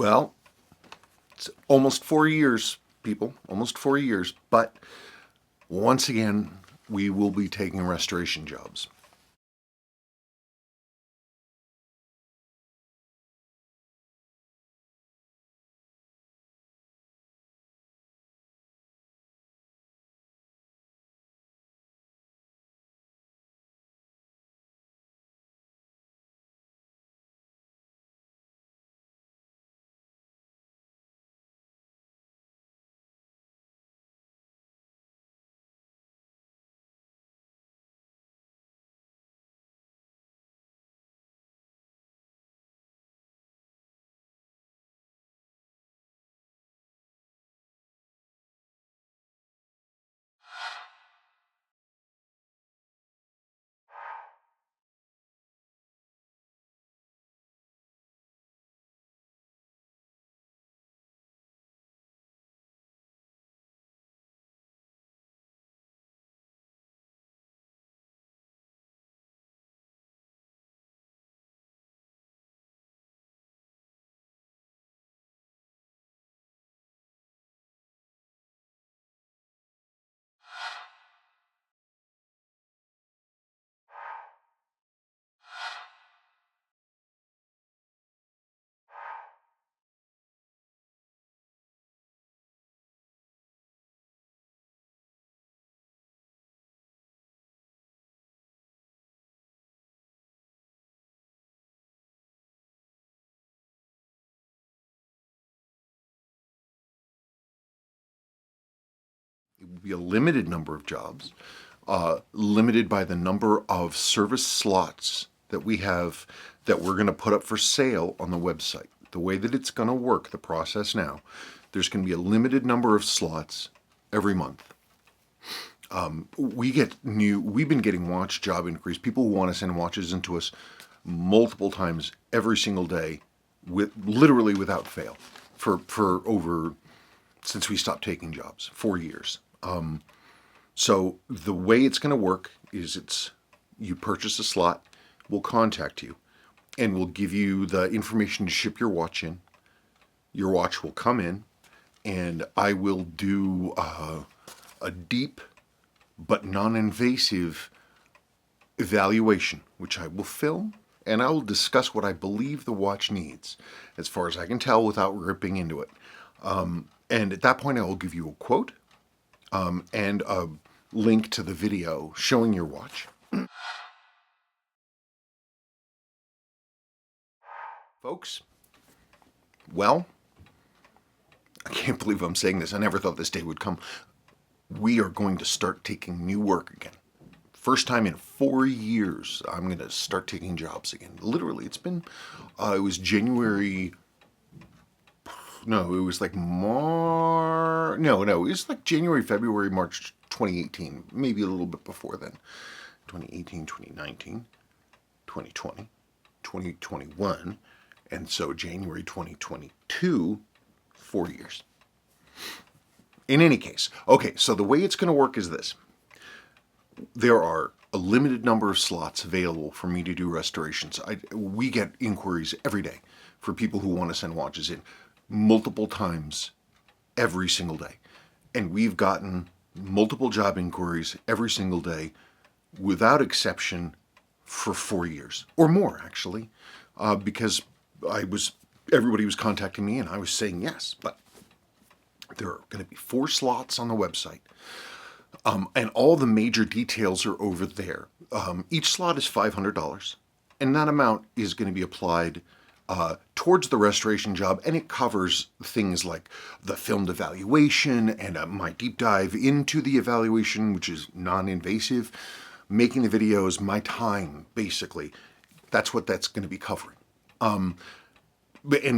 Well, it's almost 4 years, people, almost 4 years, but once again, we will be taking restoration jobs. It will be a limited number of jobs, limited by the number of service slots that we have that we're going to put up for sale on the website. The way that it's going to work, the process now, there's going to be a limited number of slots every month. We've been getting watch job inquiries. People who want to send watches into us multiple times every single day, with literally without fail, for over since we stopped taking jobs, 4 years. So the way it's going to work is you purchase a slot, we'll contact you, and we'll give you the information to ship your watch in. Your watch will come in, and I will do a deep but non-invasive evaluation, which I will film, and I will discuss what I believe the watch needs, as far as I can tell, without ripping into it. And at that point, I will give you a quote and a link to the video showing your watch. Folks, well, I can't believe I'm saying this. I never thought this day would come. We are going to start taking new work again. First time in 4 years, I'm going to start taking jobs again. Literally, it was January. No, it was like it was like January, February, March 2018. Maybe a little bit before then. 2018, 2019, 2020, 2021. And so January 2022, 4 years. In any case, okay, so the way it's going to work is this. There are a limited number of slots available for me to do restorations. We get inquiries every day for people who want to send watches in multiple times every single day. And we've gotten multiple job inquiries every single day without exception for 4 years or more, actually, because everybody was contacting me and I was saying yes, but there are going to be 4 slots on the website. And all the major details are over there. Each slot is $500, and that amount is going to be applied towards the restoration job, and it covers things like the filmed evaluation and my deep dive into the evaluation, which is non-invasive, making the videos, my time, basically. That's what that's going to be covering. And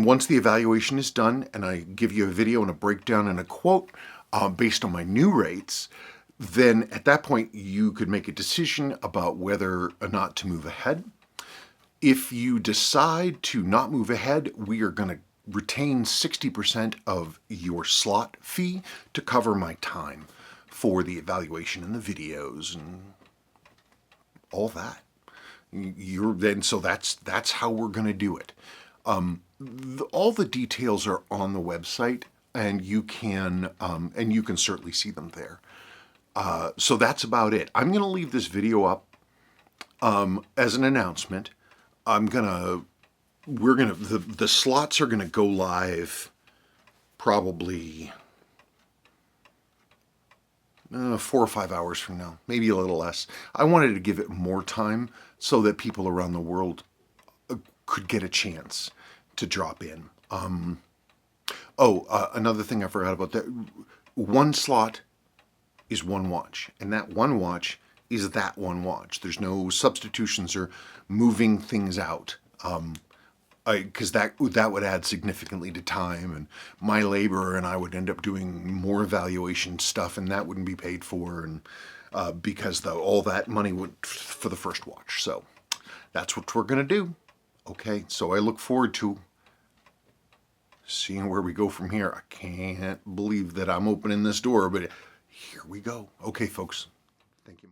once the evaluation is done, and I give you a video and a breakdown and a quote based on my new rates, then at that point you could make a decision about whether or not to move ahead. If you decide to not move ahead, we are going to retain 60% of your slot fee to cover my time for the evaluation and the videos and all that. So that's how we're going to do it. All the details are on the website, and you can certainly see them there. So that's about it. I'm going to leave this video up as an announcement. The slots are gonna go live probably 4 or 5 hours from now, maybe a little less. I wanted to give it more time so that people around the world could get a chance to drop in. Another thing I forgot about that: one slot is one watch, and that one watch is that one watch. There's no substitutions or moving things out. Because that would add significantly to time, and my labor, and I would end up doing more evaluation stuff, and that wouldn't be paid for, and because all that money went for the first watch. So that's what we're gonna do. Okay, so I look forward to seeing where we go from here. I can't believe that I'm opening this door, but here we go. Okay, folks. Thank you.